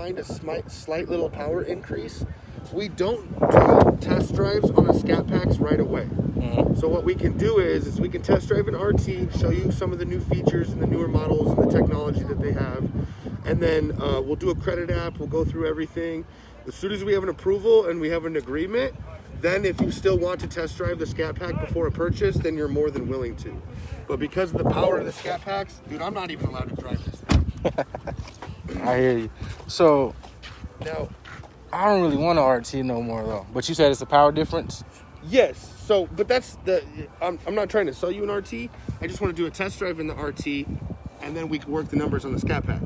find a slight little power increase, we don't do test drives on the Scat Packs right away. So what we can do is we can test drive an RT, show you some of the new features and the newer models and the technology that they have, and then we'll do a credit app, we'll go through everything. As soon as we have an approval and we have an agreement, then if you still want to test drive the Scat Pack before a purchase, then you're more than willing to. But because of the power of the Scat Packs, dude, I'm not even allowed to drive this thing. I hear you. So, Now, I don't really want an RT no more, though. But you said it's a power difference? yes, so, but that's the, I'm not trying to sell you an RT. I just want to do a test drive in the RT, and then we can work the numbers on the Scat Pack.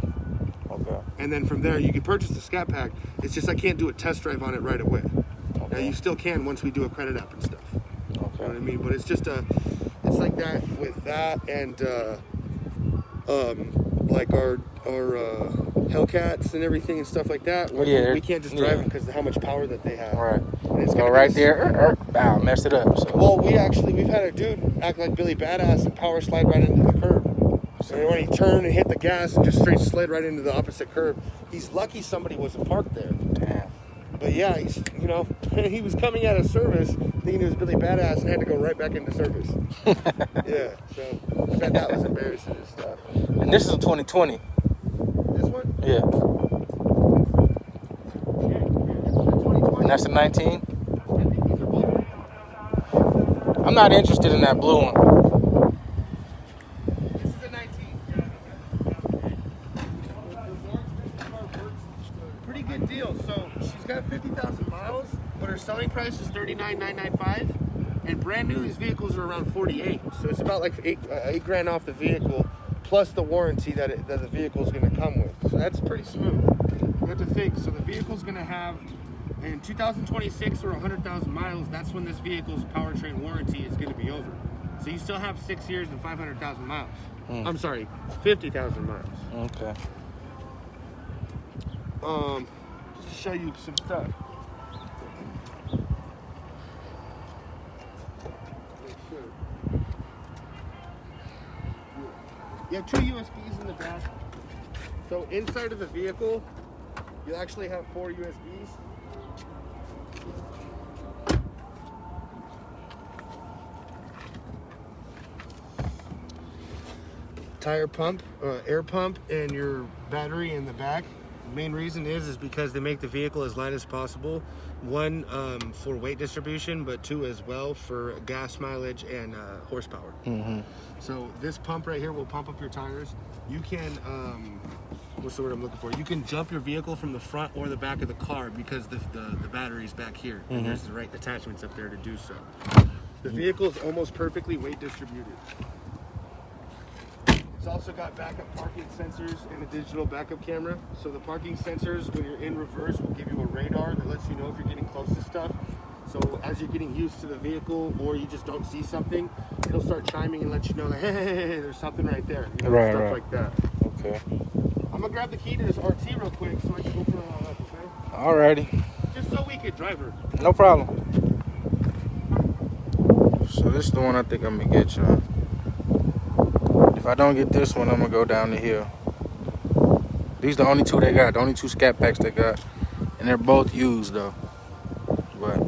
Okay. And then from there, you can purchase the Scat Pack. It's just I can't do a test drive on it right away. Now, you still can once we do a credit app and stuff. You know what I mean? But it's just it's like that with that and like our Hellcats and everything and stuff like that. We can't just drive them because of how much power that they have. Right. And it's So right there, bow, messed it up. So. Well, we've had a dude act like Billy Badass and power slide right into the curb. So when he turned and hit the gas and just straight slid right into the opposite curb, he's lucky somebody wasn't parked there. Damn. But yeah, he's, you know, he was coming out of service thinking he was Billy Badass and had to go right back into service. Yeah, so I bet that was embarrassing and stuff. And this is a 2020. This one? Yeah. And that's a 19? I'm not interested in that blue one. This is a 19. Pretty good deal. So she's got 50,000 miles, but her selling price is $39,995. And brand new, these vehicles are around 48. So it's about like eight grand off the vehicle, plus the warranty that the vehicle's going to come with. So that's pretty smooth. You have to think. So the vehicle's going to have, in 2026 or 100,000 miles, that's when this vehicle's powertrain warranty is going to be over. So you still have 6 years and 500,000 miles. I'm sorry, 50,000 miles. Okay. Just to show you some stuff. You have two USBs in the back. So inside of the vehicle, you actually have 4 USBs. Tire pump, air pump, and your battery in the back. The main reason is because they make the vehicle as light as possible. One, for weight distribution, but two as well for gas mileage and horsepower. So this pump right here will pump up your tires. You can, what's the word I'm looking for? You can jump your vehicle from the front or the back of the car because the battery's back here. And there's the right attachments up there to do so. The vehicle is almost perfectly weight distributed. It's also got backup parking sensors and a digital backup camera. So the parking sensors, when you're in reverse, will give you a radar that lets you know if you're getting close to stuff. So as you're getting used to the vehicle or you just don't see something, it'll start chiming and let you know that, hey, there's something right there. You know, stuff like that. Okay. I'm going to grab the key to this RT real quick so I can open it all up, okay? Alrighty. Just so we could drive her. No problem. So this is the one I think I'm going to get, y'all. If I don't get this one, I'm going to go down the hill. These are the only two they got. The only two Scat Packs they got. And they're both used, though. But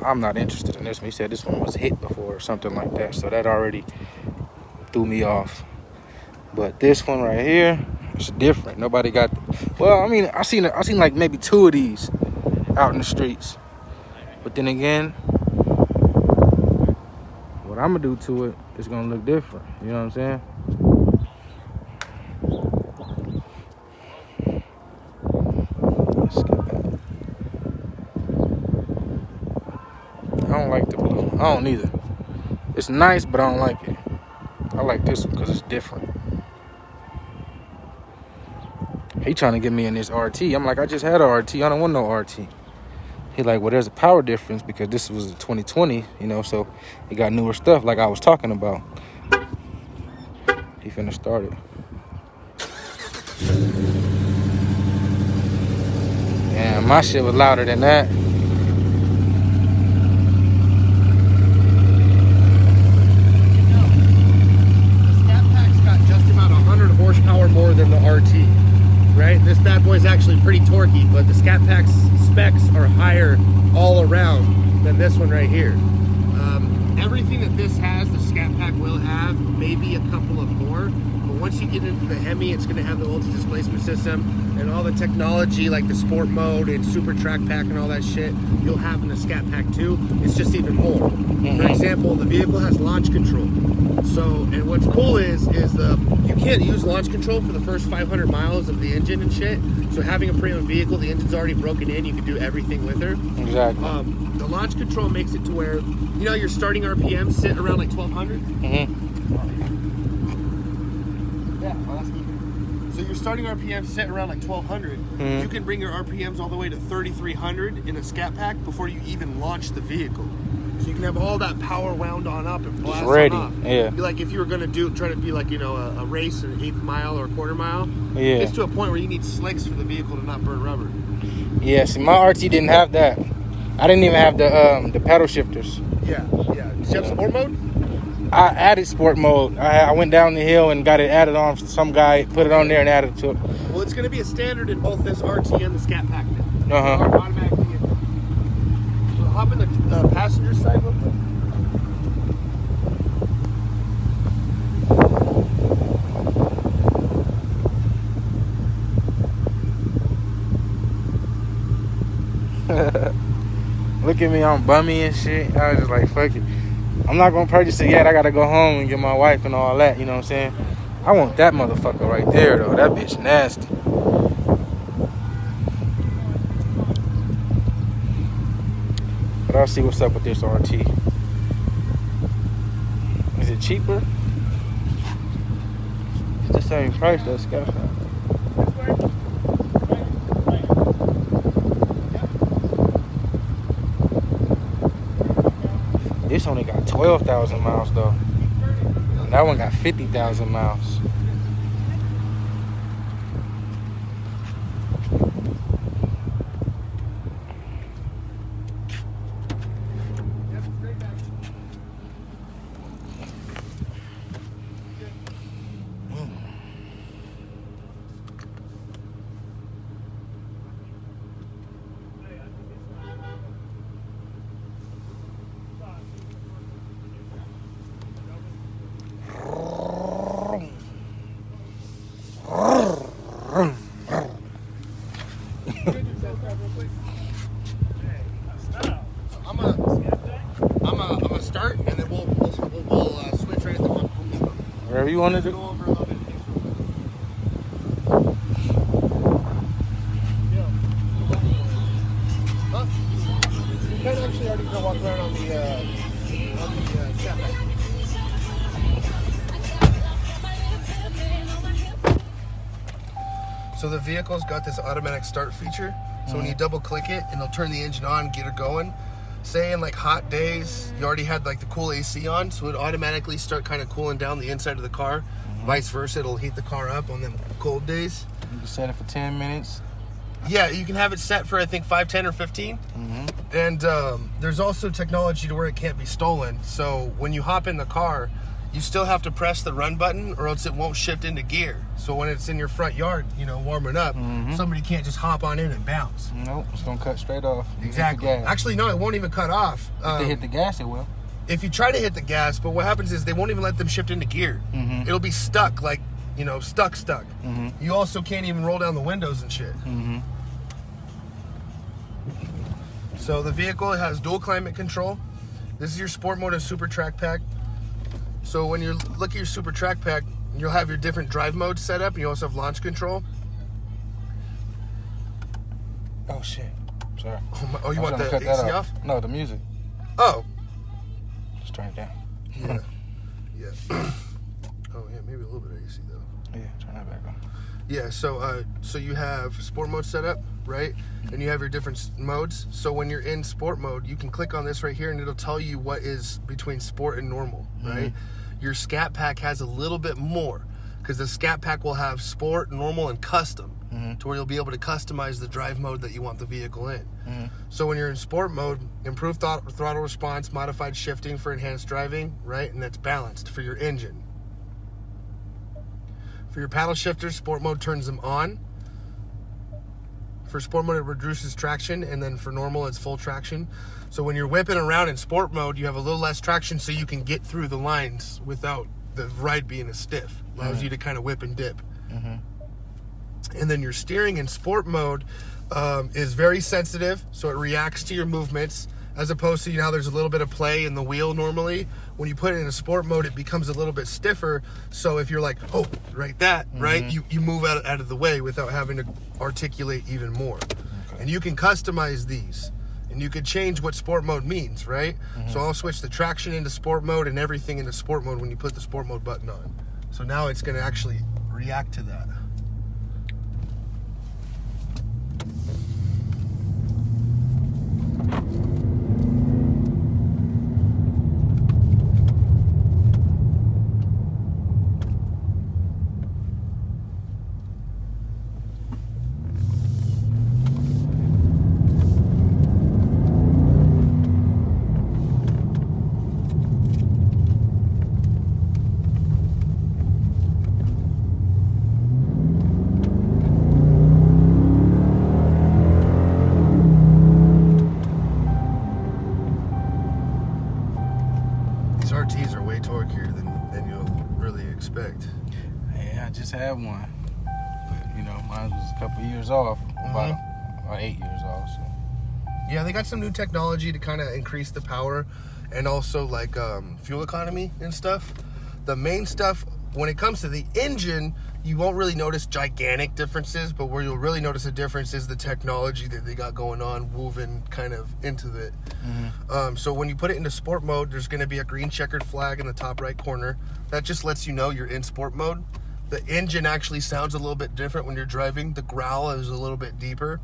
I'm not interested in this one. He said this one was hit before or something like that. So that already threw me off. But this one right here, it's different. Nobody got... Well, I mean, I seen like maybe 2 of these out in the streets. But then again, what I'm going to do to it is going to look different. You know what I'm saying? I don't like the blue. I don't either. It's nice, but I don't like it. I like this one because it's different. He trying to get me in this RT. I'm like, I just had a RT. I don't want no RT. He like, well, there's a power difference because this was a 2020, you know, so he got newer stuff like I was talking about. He finna start it. Yeah, my shit was louder than that. The Scat Pack's got just about 100 horsepower more than the RT, right? This bad boy's actually pretty torquey, but the Scat Pack's specs are higher all around than this one right here. Everything that this has, the Scat Pack will have, maybe a couple of more. But once you get into the Hemi, it's going to have the ultra displacement system and all the technology like the Sport Mode and Super Track Pack and all that shit you'll have in the Scat Pack too. It's just even more. For example, the vehicle has launch control. So, and what's cool is you can't use launch control for the first 500 miles of the engine and shit. So having a premium vehicle, the engine's already broken in, you can do everything with her. Exactly. The launch control makes it to where, you know, your starting RPM sit around like 1200. Yeah, well, that's good. So your starting RPM sit around like 1200. You can bring your RPMs all the way to 3300 in a Scat Pack before you even launch the vehicle. So you can have all that power wound on up and blast ready. on off. Yeah. Be like if you were gonna try to be like, you know, a race, an 1/8 mile or a quarter mile. Yeah. It's to a point where you need slicks for the vehicle to not burn rubber. Yeah, see, my RT didn't have that. I didn't even have the pedal shifters. Yeah. Did you have sport mode? I added sport mode. I went down the hill and got it added on. Some guy put it on there and added it to it. Well, it's going to be a standard in both this RT and the Scat Pack now. Uh-huh. Automatically. So hop in the passenger side real quick. Look at me, I'm bummy and shit. I was just like, fuck it. I'm not gonna purchase it yet. I gotta go home and get my wife and all that, you know what I'm saying? I want that motherfucker right there though. That bitch nasty. But I'll see what's up with this RT. Is it cheaper? It's the same price though, Scott. This only got 12,000 miles though. And that one got 50,000 miles. I'm gonna start, and then we'll switch right at the one. Wherever you want to do. Go over a little bit. Huh? You can actually already go walk around on the Scat Pack. So the vehicle's got this automatic start feature. So when you double click it, and it'll turn the engine on, get it going. Say in like hot days, you already had like the cool AC on, so it automatically start kind of cooling down the inside of the car. Vice versa, it'll heat the car up on them cold days. You can set it for 10 minutes. Yeah, you can have it set for I think 5, 10, or 15. And there's also technology to where it can't be stolen. So when you hop in the car, you still have to press the run button or else it won't shift into gear. So when it's in your front yard, you know, warming up, somebody can't just hop on in and bounce. Nope, it's gonna cut straight off. You Exactly. hit the gas. Actually, no, it won't even cut off. If they hit the gas, it will. If you try to hit the gas, but what happens is they won't even let them shift into gear. It'll be stuck, like, you know, stuck. You also can't even roll down the windows and shit. So the vehicle has dual climate control. This is your sport mode and Super Track Pack. So when you look at your Super Track Pack, you'll have your different drive modes set up, and you also have launch control. Oh shit. Sorry. Oh, you I was want gonna the cut AC that off? No, the music. Oh. Just turn it down. Yeah. Oh yeah, maybe a little bit of AC though. Yeah, turn that back on. Yeah, so you have sport mode set up, right? And you have your different modes. So when you're in sport mode, you can click on this right here and it'll tell you what is between sport and normal, right? Your Scat Pack has a little bit more because the Scat Pack will have sport, normal, and custom to where you'll be able to customize the drive mode that you want the vehicle in. So when you're in sport mode, improved throttle response, modified shifting for enhanced driving, right? And that's balanced for your engine. For your paddle shifters, sport mode turns them on. For sport mode, it reduces traction, and then for normal, it's full traction. So when you're whipping around in sport mode, you have a little less traction, so you can get through the lines without the ride being as stiff. Allows you to kind of whip and dip. And then your steering in sport mode is very sensitive, so it reacts to your movements, as opposed to, you know, how there's a little bit of play in the wheel normally. When you put it in a sport mode, it becomes a little bit stiffer. So if you're like, oh, right, that, right, you move out of the way without having to articulate even more. And you can customize these, and you can change what sport mode means, right? So I'll switch the traction into sport mode and everything into sport mode when you put the sport mode button on. So now it's going to actually react to that. RTs are way torquier than you'll really expect. Yeah, I just had one. But, you know, mine was a couple years off. About 8 years off. So. Yeah, they got some new technology to kind of increase the power and also like fuel economy and stuff. The main stuff, when it comes to the engine, you won't really notice gigantic differences, but where you'll really notice a difference is the technology that they got going on, woven kind of into it. So when you put it into sport mode, there's going to be a green checkered flag in the top right corner. That just lets you know you're in sport mode. The engine actually sounds a little bit different when you're driving. The growl is a little bit deeper,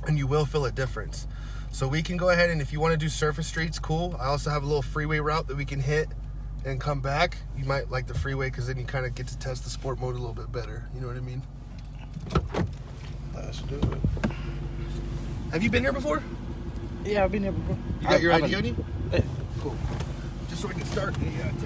and you will feel a difference. So we can go ahead, and if you want to do surface streets, cool. I also have a little freeway route that we can hit and come back. You might like the freeway because then you kind of get to test the sport mode a little bit better. You know what I mean? Let's do it. Have you been here before? Yeah, I've been here before. You got your ID on you? Yeah. Cool. Just so we can start the test.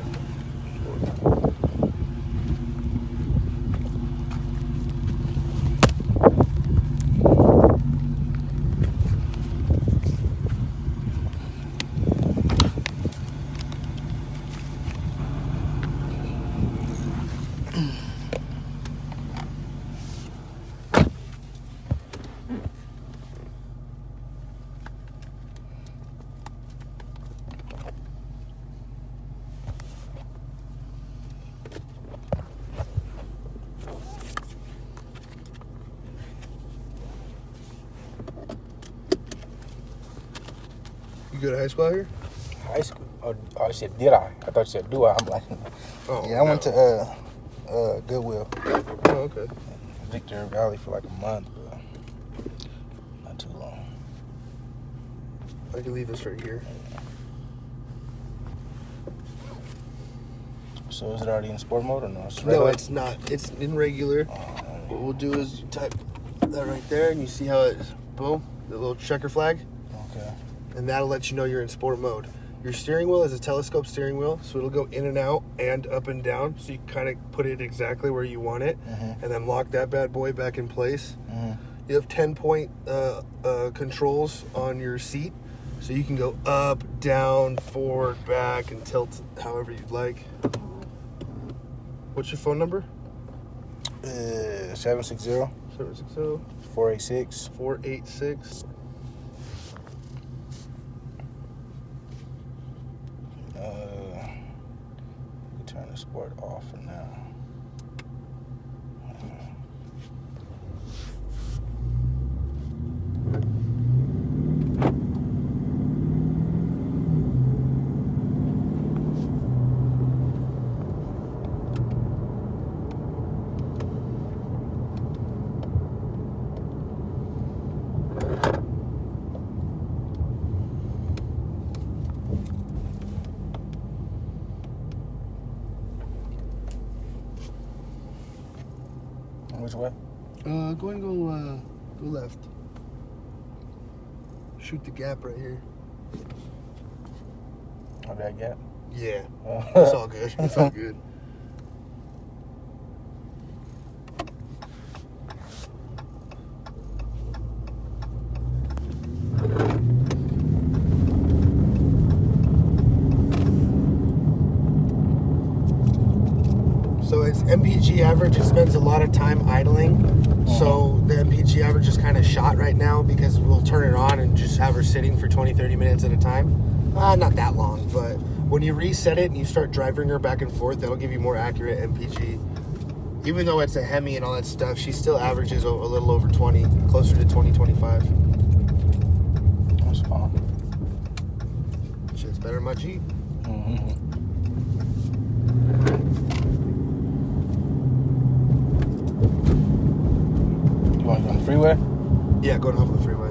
You go to high school out here? High school? Oh, I said, did I? I thought you said, do I? I'm like, Oh, yeah, I went to Goodwill. Oh, okay. Victor Valley for like a month, but not too long. I can leave this right here. So is it already in sport mode or no? No, it's not. It's in regular. What we'll do is you type that right there, and you see how it, boom, the little checker flag, Okay. and that'll let you know you're in sport mode. Your steering wheel is a telescope steering wheel, so it'll go in and out and up and down, so you kind of put it exactly where you want it, and then lock that bad boy back in place. You have 10-point controls on your seat, so you can go up, down, forward, back, and tilt however you'd like. What's your phone number? 760 760 486 486. Turn the sport off for now. Which way? Go and go left. Shoot the gap right here. Oh, that gap? Yeah. It's all good. It's all good. MPG average, it spends a lot of time idling. So the MPG average is kind of shot right now because we'll turn it on and just have her sitting for 20-30 minutes at a time. Not that long, but when you reset it and you start driving her back and forth, that'll give you more accurate MPG. Even though it's a Hemi and all that stuff, she still averages a little over 20, closer to 20, 25. That's fine. Shit's better than my Jeep. You want to go on the freeway? Yeah, going home on the freeway.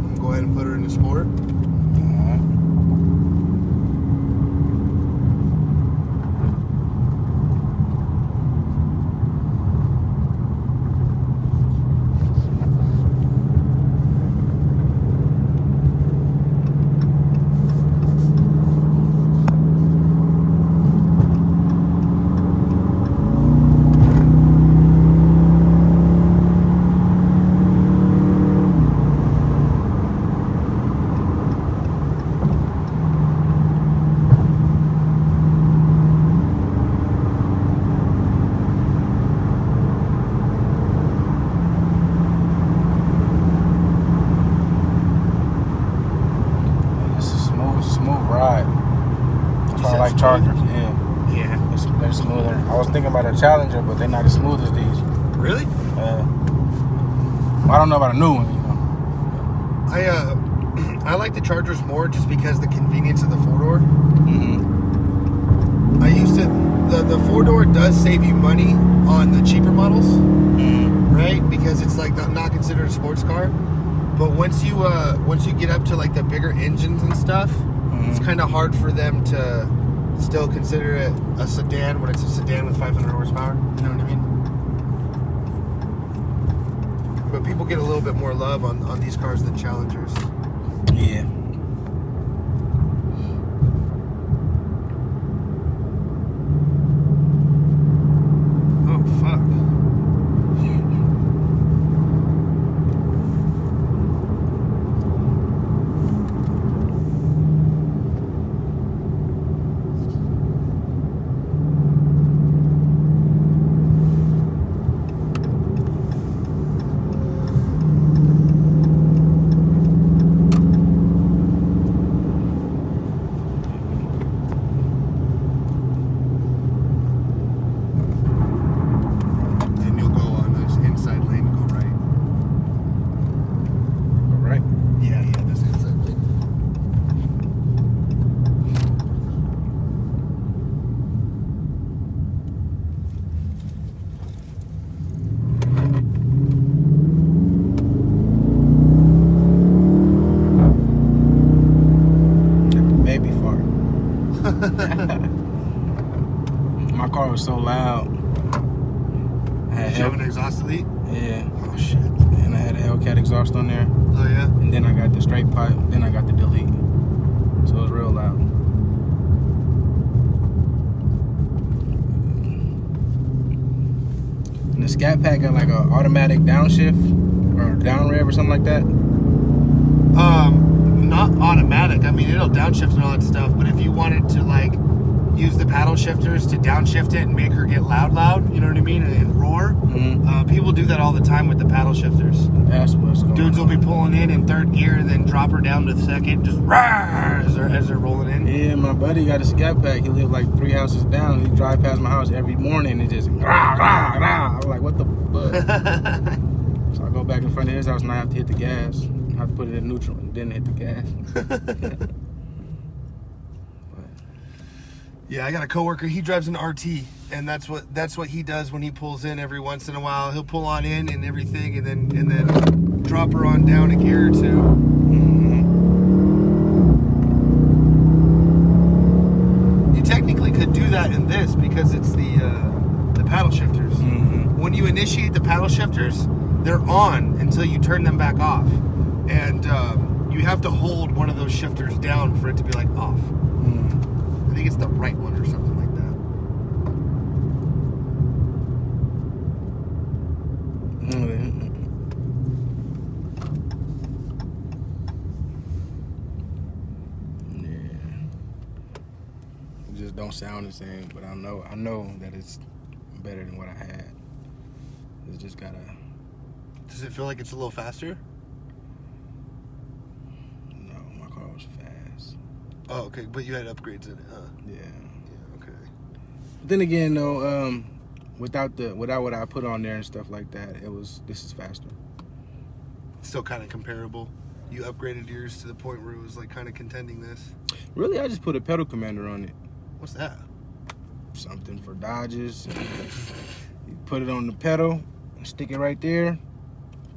I'm gonna go ahead and put her in the sport. Chargers, yeah. They're smoother. I was thinking about a Challenger, but they're not as smooth as these. Really? I don't know about a new one, you know. I like the Chargers more just because the convenience of the four-door. I used to, the four-door does save you money on the cheaper models, right? Because it's like not considered a sports car. But once you get up to like the bigger engines and stuff, it's kind of hard for them to still consider it a sedan when it's a sedan with 500 horsepower. You know what I mean? But people get a little bit more love on these cars than Challengers. Yeah. Oh, fuck. My car was so loud. Did you have an exhaust elite? Yeah. Oh shit. And I had an Hellcat exhaust on there. Oh yeah? And then I got the straight pipe. Then I got the delete. So it was real loud. And the Scat Pack got like an automatic downshift or down rev or something like that. Not automatic. I mean, it'll downshift and all that stuff. But if you wanted to like use the paddle shifters to downshift it and make her get loud, you know what I mean, and roar. People do that all the time with the paddle shifters. That's what's going on. Dudes will be pulling in third gear and then drop her down to second, just roar as they're rolling in. Yeah, my buddy got a Scat Pack. He lived like 3 houses down. He drive past my house every morning and just rah, rah, rah. I was like, what the fuck? So I go back in front of his house and I have to hit the gas. I have to put it in neutral and then hit the gas. Yeah, I got a coworker. He drives an RT, and that's what he does when he pulls in every once in a while. He'll pull on in and everything, and then drop her on down a gear or two. You technically could do that in this because it's the paddle shifters. When you initiate the paddle shifters, they're on until you turn them back off, and you have to hold one of those shifters down for it to be like off. I think it's the right one or something like that. don't sound the same, but I know that it's better than what I had. It's just gotta. Does it feel like it's a little faster? No, my car was fast. Oh, okay, but you had upgrades in it, huh? Yeah. Yeah, okay. But then again, though, without what I put on there and stuff like that, this is faster. Still kind of comparable. You upgraded yours to the point where it was like kind of contending this. Really, I just put a pedal commander on it. What's that? Something for Dodges. You put it on the pedal, and stick it right there.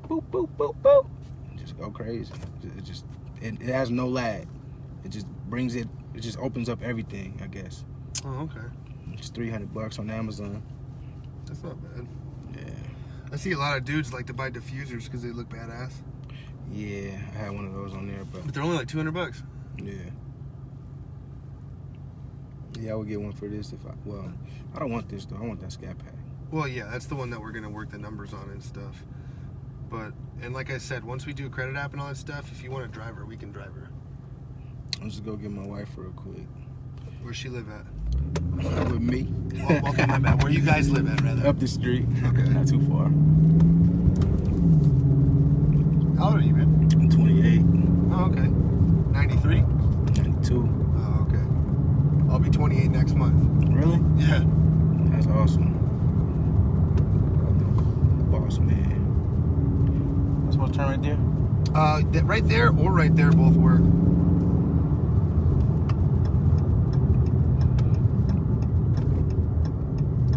Boop, boop, boop, boop. And just go crazy. It has no lag. It just brings it. It just opens up everything, I guess. Oh, okay. It's $300 on Amazon. That's not bad. Yeah. I see a lot of dudes like to buy diffusers because they look badass. Yeah, I had one of those on there, But they're only like $200. yeah. Yeah, I would get one for this I don't want this though. I want that Scat Pack. Well, yeah, that's the one that we're gonna work the numbers on and stuff. But and like I said, once we do a credit app and all that stuff, if you want a driver, we can drive her. I'll just go get my wife real quick. Where's she live at? With me. Oh, okay, my bad. Where you guys live at, rather? Up the street. Okay. Not too far. How old are you, man? I'm 28. Oh, okay. 93? 92. Oh, okay. I'll be 28 next month. Really? Yeah. That's awesome. Boss man. That's what turn right there? Right there or right there both work.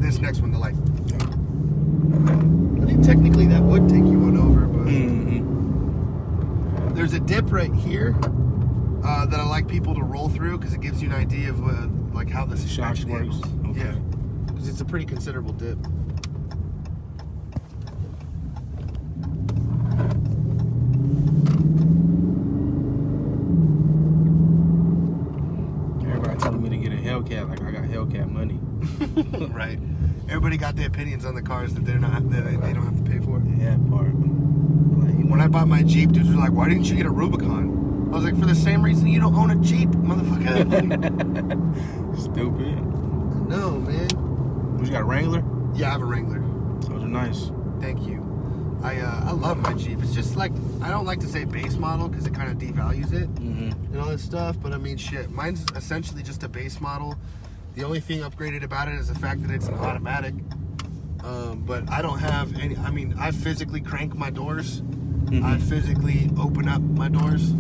This next one, the light. I think technically that would take you on over, but there's a dip right here that I like people to roll through because it gives you an idea of like how the suspension works. handles. Okay. Yeah, because it's a pretty considerable dip. Everybody telling me to get a Hellcat like I got Hellcat money. Right. Everybody got their opinions on the cars that they don't have to pay for. Yeah, part. Like, When I bought my Jeep, dudes were like, "Why didn't you get a Rubicon?" I was like, "For the same reason you don't own a Jeep, motherfucker." Stupid. No, man. You got a Wrangler? Yeah, I have a Wrangler. Those are nice. Thank you. I love my Jeep. It's just like, I don't like to say base model because it kind of devalues it and all that stuff. But I mean, shit, mine's essentially just a base model. The only thing upgraded about it is the fact that it's an automatic. But I don't have any. I mean, I physically crank my doors. I physically open up my doors.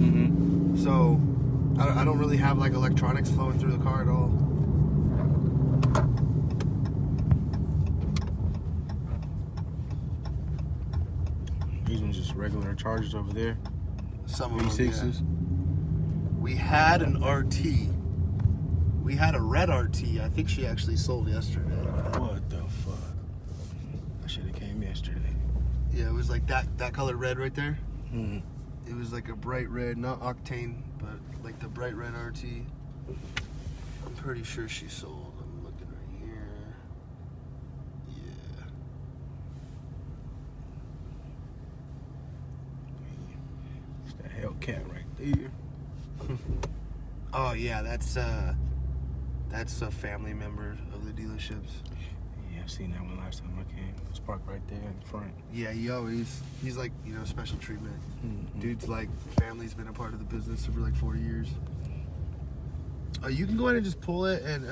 So I don't really have like electronics flowing through the car at all. These ones just regular Chargers over there. Some of them, V6s. yeah. We had an RT. We had a red RT. I think she actually sold yesterday. What the fuck? I should have came yesterday. Yeah, it was like that color red right there. Mm-hmm. It was like a bright red, not octane, but like the bright red RT. I'm pretty sure she sold. I'm looking right here. Yeah. It's that Hellcat right there. Oh yeah, that's a family member of the dealerships. Yeah, I seen that one last time I came. It's parked right there in front. Yeah, he's like, special treatment. Mm-hmm. Dude's like, family's been a part of the business for like 40 years. You can go in and just pull it and,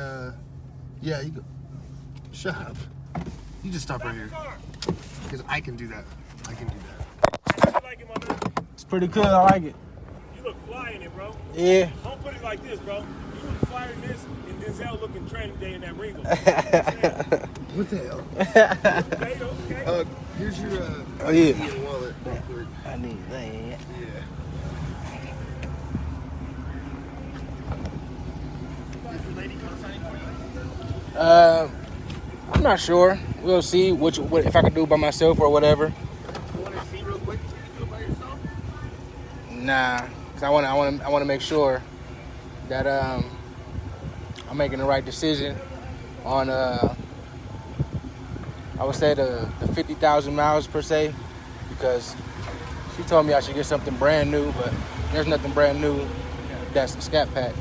yeah, you go. Shut up. You just stop right here. Because I can do that. I can do that. You like it, my man? It's pretty good. I like it. You look fly in it, bro. Yeah. Don't put it like this, bro. You look flyer in this, and Denzel looking training day in that Ringo. What the hell? Okay. Here's your, Oh, yeah. your wallet real quick. I need that. Yeah. I'm not sure. We'll see what if I can do it by myself or whatever. You want to see real quick? You can do it by yourself? Nah, cause I want to make sure that I'm making the right decision on I would say the 50,000 miles per se, because she told me I should get something brand new, but there's nothing brand new that's the Scat Pack.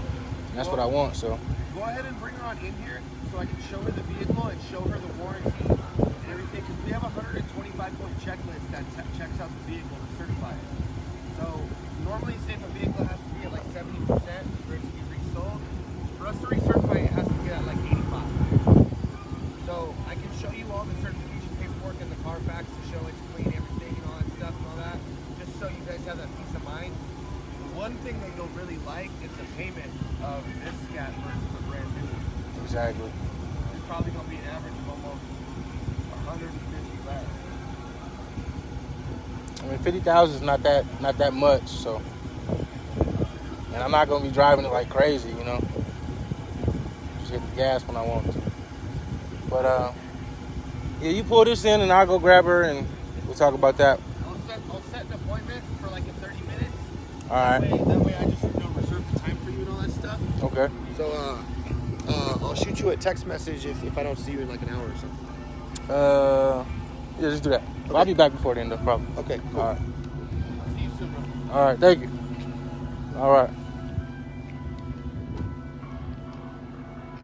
And that's what I want. So Go go ahead and bring her on in here so I can show her the vehicle and show her the warranty and everything. Because we have a 125-point checklist that checks out the vehicle to certify it. So normally, say if a vehicle has to be at like 70% for it to be resold, for us to recertify it has to be at like 85. So I can show you all the certification paperwork and the Carfax to show it's clean, everything, and all that stuff and all that, just so you guys have that peace of mind. One thing that you'll really like is the payment of this Scat versus the brand new. Exactly. It's probably going to be an average of almost 150 less. I mean, 50,000 is not that much. So, and I'm not gonna be driving it like crazy, you know. Just hit the gas when I want to. But yeah, you pull this in, and I'll go grab her, and we'll talk about that. I'll set an appointment for like in 30 minutes. All right. That way I just reserve the time for you and all that stuff. Okay. So I'll shoot you a text message if I don't see you in like an hour or something. Yeah, just do that. Okay. I'll be back before then, no problem. Okay, cool. All right. See you soon, bro. All right. Thank you. All right.